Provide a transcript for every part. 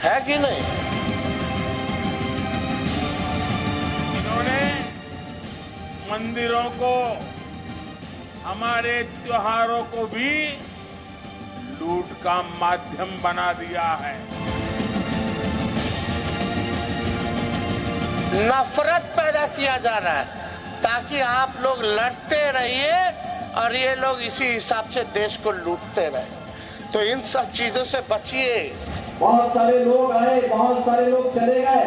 है कि नहीं? इन्होंने मंदिरों को, हमारे त्योहारों को भी लूट का माध्यम बना दिया है। नफरत पैदा किया जा रहा है ताकि आप लोग लड़ते रहिए और ये लोग इसी हिसाब से देश को लूटते रहे। तो इन सब चीजों से बचिए। बहुत सारे लोग आए, बहुत सारे लोग चले गए,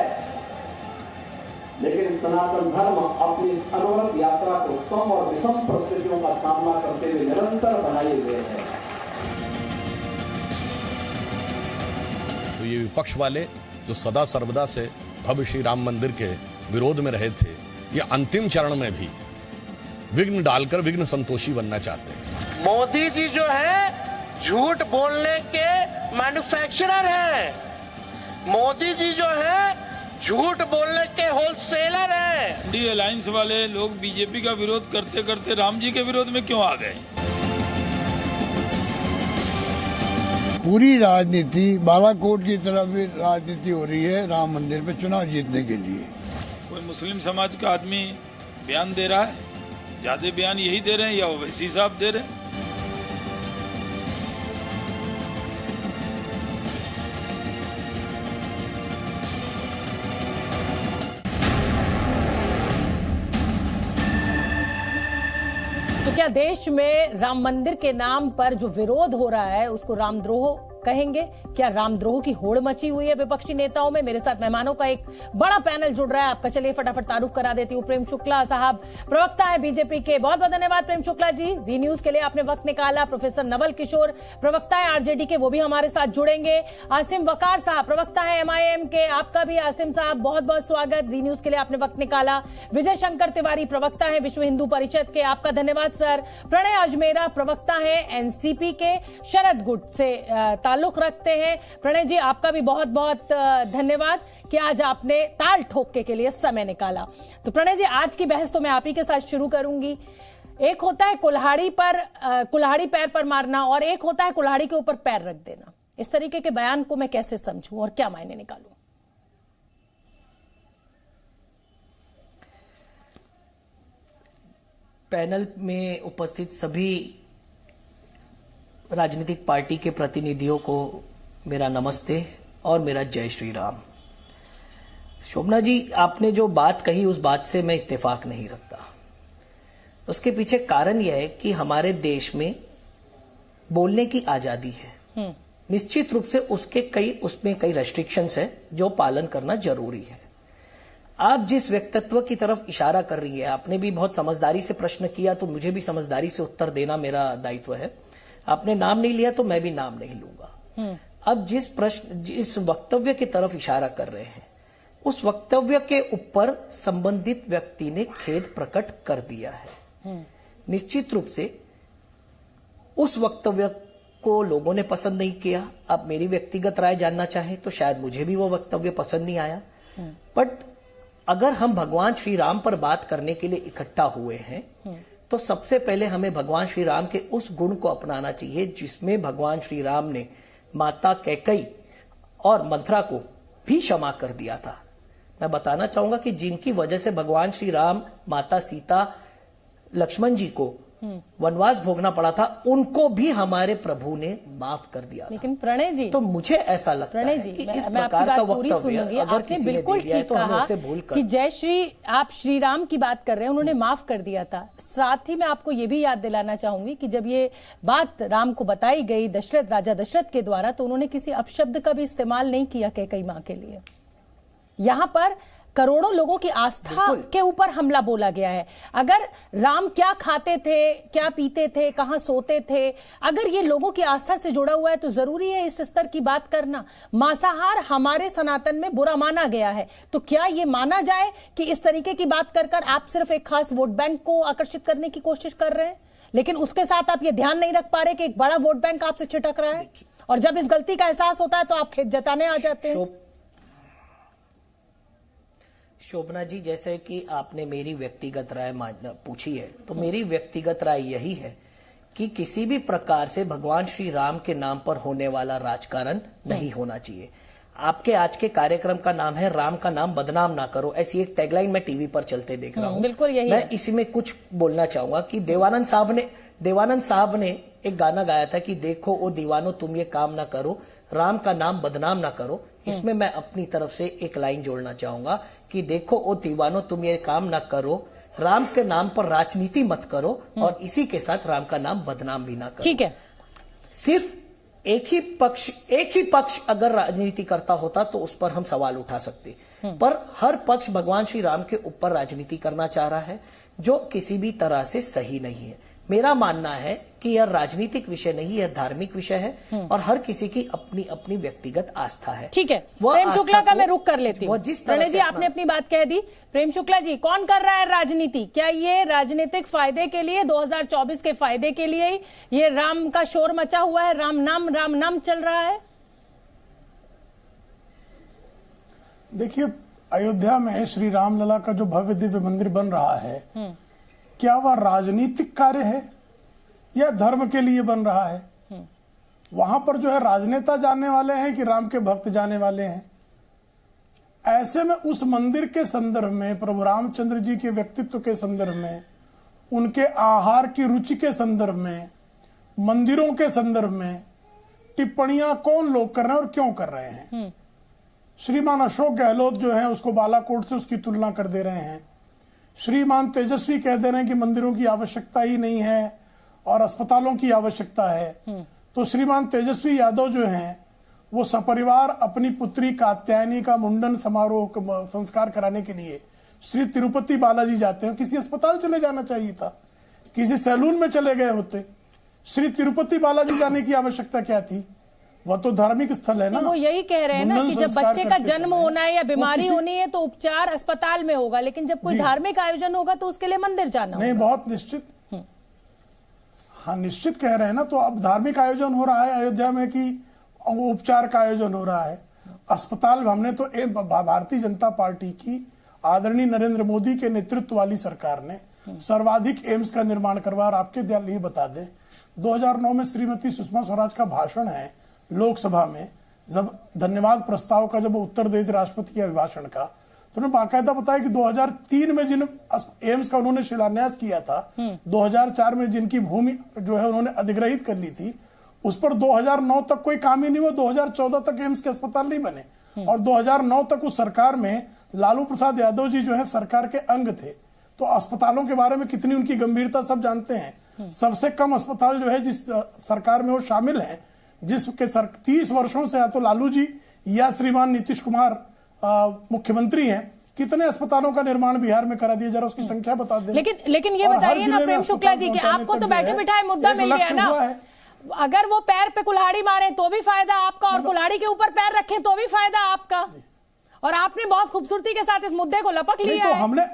लेकिन सनातन धर्म अपनी इस अनवरत यात्रा को सम और विषम परिस्थितियों का सामना करते हुए निरंतर बनाए हुए है। तो ये विपक्ष वाले जो सदा सर्वदा से भव्य श्री राम मंदिर के विरोध में रहे थे, ये अंतिम चरण में भी विघ्न डालकर विघ्न संतोषी बनना चाहते हैं। मोदी जी जो है झूठ बोलने के मैन्युफैक्चरर हैं। मोदी जी जो है झूठ बोलने के होलसेलर हैं। इंडी अलायंस वाले लोग बीजेपी का विरोध करते करते राम जी के विरोध में क्यों आ गए? पूरी राजनीति बालाकोट की तरफ भी राजनीति हो रही है राम मंदिर पे चुनाव जीतने के लिए। कोई मुस्लिम समाज का आदमी बयान दे रहा है, ज्यादा बयान यही दे रहे हैं या ओवैसी साहब दे रहे हैं? तो क्या देश में राम मंदिर के नाम पर जो विरोध हो रहा है उसको रामद्रोह कहेंगे? क्या रामद्रोह की होड़ मची हुई है विपक्षी नेताओं में? मेरे साथ मेहमानों का एक बड़ा पैनल जुड़ रहा है आपका, चलिए फटाफट तारुफ करा देती हूँ। प्रेम शुक्ला साहब प्रवक्ता है बीजेपी के, बहुत बहुत धन्यवाद प्रेम शुक्ला जी, जी न्यूज के लिए आपने वक्त निकाला। प्रोफेसर नवल किशोर प्रवक्ता है आरजेडी के, वो भी हमारे साथ जुड़ेंगे। आसिम वकार साहब प्रवक्ता है एमआईएम के, आपका भी आसिम साहब बहुत बहुत स्वागत, जी न्यूज के लिए आपने वक्त निकाला। विजय शंकर तिवारी प्रवक्ता है विश्व हिंदू परिषद के, आपका धन्यवाद सर। प्रणय अजमेरा प्रवक्ता है एनसीपी के, शरद गुट से ताल्लुक रखते हैं। प्रणय जी आपका भी बहुत बहुत धन्यवाद कि आज आपने ताल ठोके के लिए समय निकाला। तो प्रणय जी आज की बहस तो मैं आप ही के साथ शुरू करूंगी। एक होता है कुल्हाड़ी पैर पर मारना और एक होता है कुल्हाड़ी के ऊपर पैर रख देना। इस तरीके के बयान को मैं कैसे समझूं और क्या मायने निकालूं? पैनल में उपस्थित सभी राजनीतिक पार्टी के प्रतिनिधियों को मेरा नमस्ते और मेरा जय श्री राम। शोभना जी आपने जो बात कही उस बात से मैं इत्तेफाक नहीं रखता। उसके पीछे कारण यह है कि हमारे देश में बोलने की आजादी है, निश्चित रूप से उसमें कई रेस्ट्रिक्शंस है जो पालन करना जरूरी है। आप जिस व्यक्तित्व की तरफ इशारा कर रही है, आपने भी बहुत समझदारी से प्रश्न किया तो मुझे भी समझदारी से उत्तर देना मेरा दायित्व है। आपने नाम नहीं लिया तो मैं भी नाम नहीं लूंगा। अब जिस वक्तव्य की तरफ इशारा कर रहे हैं उस वक्तव्य के ऊपर संबंधित व्यक्ति ने खेद प्रकट कर दिया है। निश्चित रूप से उस वक्तव्य को लोगों ने पसंद नहीं किया। अब मेरी व्यक्तिगत राय जानना चाहे तो शायद मुझे भी वो वक्तव्य पसंद नहीं आया, बट अगर हम भगवान श्री राम पर बात करने के लिए इकट्ठा हुए हैं तो सबसे पहले हमें भगवान श्री राम के उस गुण को अपनाना चाहिए जिसमें भगवान श्री राम ने माता कैकई और मंथरा को भी क्षमा कर दिया था। मैं बताना चाहूंगा कि जिनकी वजह से भगवान श्री राम, माता सीता, लक्ष्मण जी को वनवास भोगना पड़ा था, उनको भी हमारे प्रभु ने माफ कर दिया। लेकिन प्रणय जी, तो मुझे ऐसा लगता है कि इस प्रकार का वक्तव्य अगर किसी ने दे दिया है तो हमें उसे भूलकर कि आप श्री राम की बात कर रहे हैं, उन्होंने माफ कर दिया था। साथ ही मैं आपको ये भी याद दिलाना चाहूंगी कि जब ये बात राम को बताई गई राजा दशरथ के द्वारा, तो उन्होंने किसी अपशब्द का भी इस्तेमाल नहीं किया कैकई मां के लिए। यहां पर करोड़ों लोगों की आस्था के ऊपर हमला बोला गया है। अगर राम क्या खाते थे, क्या पीते थे, कहां सोते थे, अगर ये लोगों की आस्था से जुड़ा हुआ है तो जरूरी है इस स्तर की बात करना। मांसाहार हमारे सनातन में बुरा माना गया है, तो क्या ये माना जाए कि इस तरीके की बात कर आप सिर्फ एक खास वोट बैंक को आकर्षित करने की कोशिश कर रहे हैं, लेकिन उसके साथ आप ये ध्यान नहीं रख पा रहे कि एक बड़ा वोट बैंक आपसे छिटक रहा है, और जब इस गलती का एहसास होता है तो आप खेद जताने आ जाते हैं। शोभना जी, जैसे कि आपने मेरी व्यक्तिगत राय पूछी है, तो मेरी व्यक्तिगत राय यही है कि किसी भी प्रकार से भगवान श्री राम के नाम पर होने वाला राजकारण नहीं होना चाहिए। आपके आज के कार्यक्रम का नाम है राम का नाम बदनाम ना करो, ऐसी एक टैगलाइन मैं टीवी पर चलते देख रहा हूँ। बिल्कुल यही मैं इसी में कुछ बोलना चाहूंगा कि देवानंद साहब ने एक गाना गाया था कि देखो ओ दीवानो तुम ये काम ना करो, राम का नाम बदनाम ना करो। इसमें मैं अपनी तरफ से एक लाइन जोड़ना चाहूंगा कि देखो ओ दीवानो तुम ये काम ना करो, राम के नाम पर राजनीति मत करो और इसी के साथ राम का नाम बदनाम भी ना करो। ठीक है, सिर्फ एक ही पक्ष अगर राजनीति करता होता तो उस पर हम सवाल उठा सकते, पर हर पक्ष भगवान श्री राम के ऊपर राजनीति करना चाह रहा है, जो किसी भी तरह से सही नहीं है। मेरा मानना है कि यह राजनीतिक विषय नहीं, यह धार्मिक विषय है और हर किसी की अपनी अपनी व्यक्तिगत आस्था है। ठीक है, प्रेम शुक्ला का मैं रुक कर लेती हूँ। प्रणय जी आपने अपनी बात कह दी। प्रेम शुक्ला जी, कौन कर रहा है राजनीति? क्या ये राजनीतिक फायदे के लिए, 2024 के फायदे के लिए ही ये राम का शोर मचा हुआ है, राम नाम चल रहा है? देखिए, अयोध्या में श्री रामलला का जो भव्य दिव्य मंदिर बन रहा है, क्या वह राजनीतिक कार्य है या धर्म के लिए बन रहा है? वहां पर जो है राजनेता जाने वाले हैं कि राम के भक्त जाने वाले हैं? ऐसे में उस मंदिर के संदर्भ में, प्रभु रामचंद्र जी के व्यक्तित्व के संदर्भ में, उनके आहार की रुचि के संदर्भ में, मंदिरों के संदर्भ में टिप्पणियां कौन लोग कर रहे हैं और क्यों कर रहे हैं? श्रीमान अशोक गहलोत जो है उसको बालाकोट से उसकी तुलना कर दे रहे हैं। श्रीमान तेजस्वी कह दे रहे हैं कि मंदिरों की आवश्यकता ही नहीं है और अस्पतालों की आवश्यकता है। तो श्रीमान तेजस्वी यादव जो हैं वो सपरिवार अपनी पुत्री कात्यायनी का मुंडन समारोह संस्कार कराने के लिए श्री तिरुपति बालाजी जाते हैं। किसी अस्पताल चले जाना चाहिए था, किसी सैलून में चले गए होते। श्री तिरुपति बालाजी जाने की आवश्यकता क्या थी? वह तो धार्मिक स्थल है ना। वो यही कह रहे हैं ना कि जब बच्चे का जन्म होना है या बीमारी होनी है तो उपचार अस्पताल में होगा, लेकिन जब कोई धार्मिक आयोजन होगा तो उसके लिए मंदिर जाना नहीं होगा। बहुत निश्चित, हाँ निश्चित कह रहे हैं ना। तो अब धार्मिक आयोजन हो रहा है अयोध्या में कि उपचार का आयोजन हो रहा है? अस्पताल हमने तो भारतीय जनता पार्टी की आदरणीय नरेंद्र मोदी के नेतृत्व वाली सरकार ने सर्वाधिक एम्स का निर्माण करवा। आपके लिए बता दें, 2009 में श्रीमती सुषमा स्वराज का भाषण है लोकसभा में, जब धन्यवाद प्रस्ताव का जब उत्तर दे राष्ट्रपति के अभिभाषण का, तो उन्होंने बाकायदा बताया कि 2003 में जिन एम्स का उन्होंने शिलान्यास किया था, 2004 में जिनकी भूमि जो है उन्होंने अधिग्रहित कर ली थी, उस पर 2009 तक कोई काम ही नहीं हुआ। 2014 तक एम्स के अस्पताल नहीं बने और 2009 तक उस सरकार में लालू प्रसाद यादव जी जो है सरकार के अंग थे। तो अस्पतालों के बारे में कितनी उनकी गंभीरता सब जानते हैं। सबसे कम अस्पताल जो है जिस सरकार में वो शामिल है, जिसके 30 वर्षों से या तो लालू जी या श्रीमान नीतीश कुमार मुख्यमंत्री हैं, कितने अस्पतालों का निर्माण बिहार में करा दिया, जरा उसकी संख्या बता दें। लेकिन ये बताइए ना प्रेम शुक्ला जी कि आपको तो बैठे बिठाए मुद्दा मिल गया ना। अगर वो पैर पे कुल्हाड़ी मारे तो भी फायदा आपका और कुल्हाड़ी के ऊपर पैर रखें तो भी फायदा आपका, और आपने बहुत खूबसूरती के साथ इस मुद्दे को लपक लिया तो है। हमने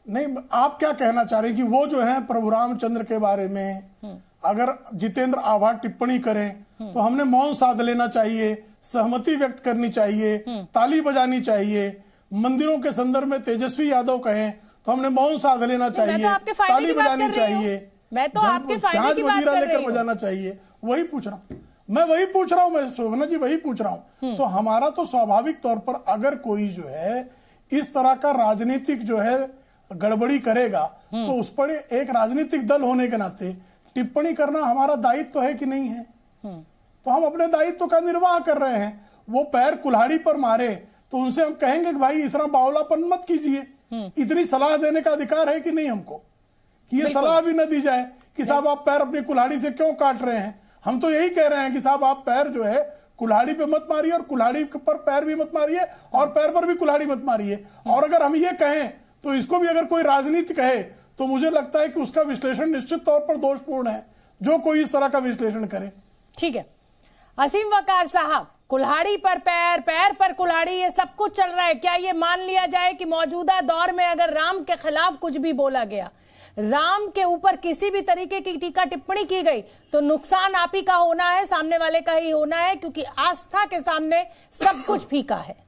नहीं, आप क्या कहना चाह रहे हैं कि वो जो है प्रभु रामचंद्र के बारे में अगर जितेंद्र आभार टिप्पणी करें तो हमने मौन साध लेना चाहिए, सहमति व्यक्त करनी चाहिए, ताली बजानी चाहिए? मंदिरों के संदर्भ में तेजस्वी यादव कहें तो हमने मौन साध लेना चाहिए, ताली बजानी चाहिए, मैं तो आपके फायदे की बात कर रही हूं। लेकर बजाना चाहिए? वही पूछ रहा हूं मैं शोभना जी, वही पूछ रहा हूं। तो हमारा तो स्वाभाविक तौर पर अगर कोई जो है इस तरह का राजनीतिक जो है गड़बड़ी करेगा तो उस पर एक राजनीतिक दल होने के नाते टिप्पणी करना हमारा दायित्व है कि नहीं है? तो हम अपने दायित्व का निर्वाह कर रहे हैं। वो पैर कुल्हाड़ी पर मारे तो उनसे हम कहेंगे कि भाई इस तरह बावलापन मत कीजिए। इतनी सलाह देने का अधिकार है कि नहीं हमको, कि ये सलाह भी न दी जाए कि साहब आप पैर अपनी कुल्हाड़ी से क्यों काट रहे हैं? हम तो यही कह रहे हैं कि साहब आप पैर जो है कुल्हाड़ी पे मत मारिए और कुल्हाड़ी पर पैर भी मत मारिए और पैर पर भी कुल्हाड़ी मत मारिए। और अगर हम ये कहें तो इसको भी अगर कोई राजनीति कहे तो मुझे लगता है कि उसका विश्लेषण निश्चित तौर पर दोषपूर्ण है, जो कोई इस तरह का विश्लेषण करे। ठीक है, असीम वकार साहब, कुल्हाड़ी पर पैर, पैर पर कुल्हाड़ी, ये सब कुछ चल रहा है। क्या ये मान लिया जाए कि मौजूदा दौर में अगर राम के खिलाफ कुछ भी बोला गया, राम के ऊपर किसी भी तरीके की टीका टिप्पणी की गई, तो नुकसान आप ही का होना है, सामने वाले का ही होना है, क्योंकि आस्था के सामने सब कुछ फीका है?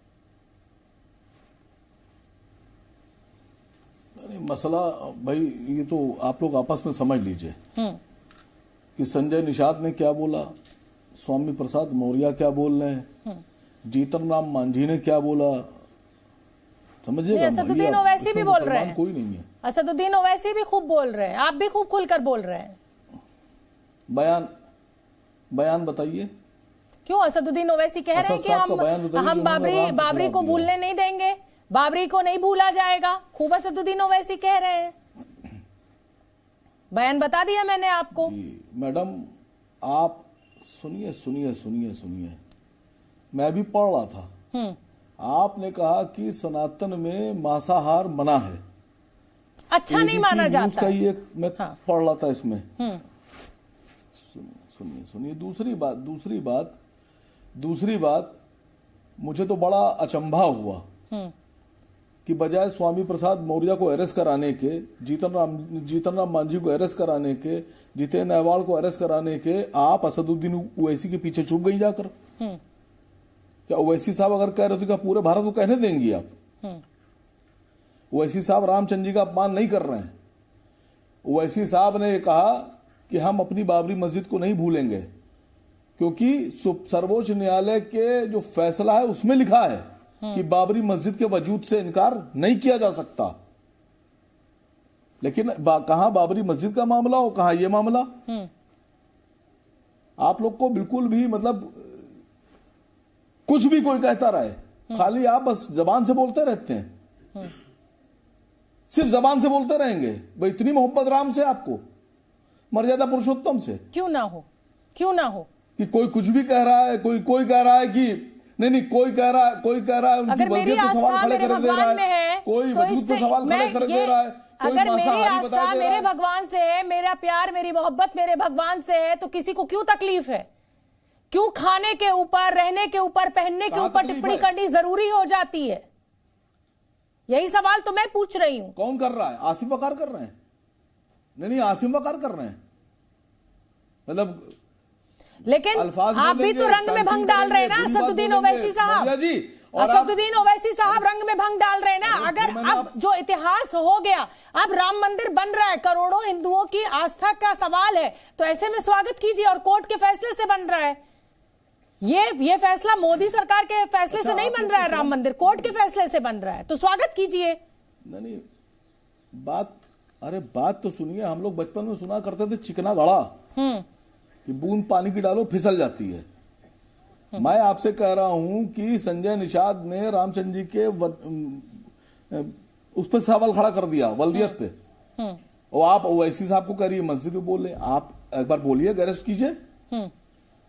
मसला भाई ये तो आप लोग आपस में समझ लीजिए कि संजय निषाद ने क्या बोला, स्वामी प्रसाद मौर्य क्या बोल रहे हैं, जीतन राम मांझी ने क्या बोला, समझिएगा। असदुद्दीन ओवैसी भी बोल रहे हैं, कोई नहीं है। असदुद्दीन ओवैसी भी खूब बोल रहे हैं, आप भी खूब खुलकर बोल रहे हैं। बयान बताइए। क्यों असदुद्दीन ओवैसी कह रहे हैं कि हम बाबरी को भूलने नहीं देंगे, बाबरी को नहीं भूला जाएगा, खूब असदुद्दीन ओवैसी कह रहे हैं। बयान बता दिया मैंने आपको। मैडम आप सुनिए, मैं भी पढ़ रहा था। आपने कहा कि सनातन में मांसाहार मना है, अच्छा नहीं माना जाता का ये मैं पढ़ रहा था इसमें। सुनिए दूसरी बात मुझे तो बड़ा अचंभा हुआ कि बजाय स्वामी प्रसाद मौर्य को अरेस्ट कराने के, जीतन राम मांझी को अरेस्ट कराने के, जितेंद्र अहवाल को अरेस्ट कराने के, आप असदुद्दीन ओवैसी के पीछे छुप गई जाकर। क्या ओवैसी साहब अगर कह रहे हो तो क्या पूरे भारत को कहने देंगी आप? ओवैसी साहब रामचंद्र जी का अपमान नहीं कर रहे हैं। ओवैसी साहब ने कहा कि हम अपनी बाबरी मस्जिद को नहीं भूलेंगे, क्योंकि सर्वोच्च न्यायालय के जो फैसला है उसमें लिखा है कि बाबरी मस्जिद के वजूद से इनकार नहीं किया जा सकता। लेकिन कहां बाबरी मस्जिद का मामला और कहां यह मामला। आप लोग को बिल्कुल भी मतलब कुछ भी कोई कहता रहे, खाली आप बस जबान से बोलते रहते हैं, सिर्फ जबान से बोलते रहेंगे। भाई इतनी मोहब्बत राम से, आपको मर्यादा पुरुषोत्तम से क्यों ना हो कि कोई कुछ भी कह रहा है, कोई कह रहा है कि नहीं कोई कह रहा है उनकी वजूद पे सवाल खड़े कर दे रहा है, कोई वजूद पे सवाल खड़े कर दे रहा है। अगर मेरी आस्था मेरे भगवान से है, मेरा प्यार मेरी मोहब्बत मेरे भगवान से है, तो किसी को क्यों तकलीफ है? क्यों खाने के ऊपर, रहने के ऊपर, पहनने के ऊपर टिप्पणी करनी जरूरी हो जाती है? यही सवाल तो मैं पूछ रही हूं। कौन कर रहा है? आसिफ वकार कर रहे हैं? नहीं आसिफ वकार कर रहे हैं, मतलब लेकिन आप भी तो रंग में भंग डाल रहे हैं ना असदुद्दीन ओवैसी साहब। असदुद्दीन ओवैसी साहब रंग में भंग डाल रहे हैं ना। अगर अब जो इतिहास हो गया, अब राम मंदिर बन रहा है, करोड़ों हिंदुओं की आस्था का सवाल है, तो ऐसे में स्वागत कीजिए। और कोर्ट के फैसले से बन रहा है ये फैसला, मोदी सरकार के फैसले से नहीं बन रहा है राम मंदिर, कोर्ट के फैसले से बन रहा है, तो स्वागत कीजिए। नहीं बात तो सुनिए। हम लोग बचपन में सुना करते थे चिकना घड़ा, कि बूंद पानी की डालो फिसल जाती है। मैं आपसे कह रहा हूं कि संजय निषाद ने रामचंद्र जी के उस पर सवाल खड़ा कर दिया, वल्दियत पे, और आप ओवैसी साहब को कह रही है मस्जिद में बोल रहे। आप एक बार बोलिए, अरेस्ट कीजिए।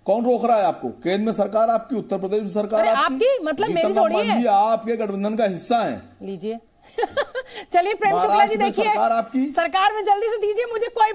कौन रोक रहा है आपको? केंद्र में सरकार आपकी, उत्तर प्रदेश में सरकार आपकी, मतलब मेरी थोड़ी है। आपके गठबंधन का हिस्सा है। लीजिए चलिए प्रेम शुक्ला जी, देखिए सरकार में जल्दी से दीजिए मुझे कोई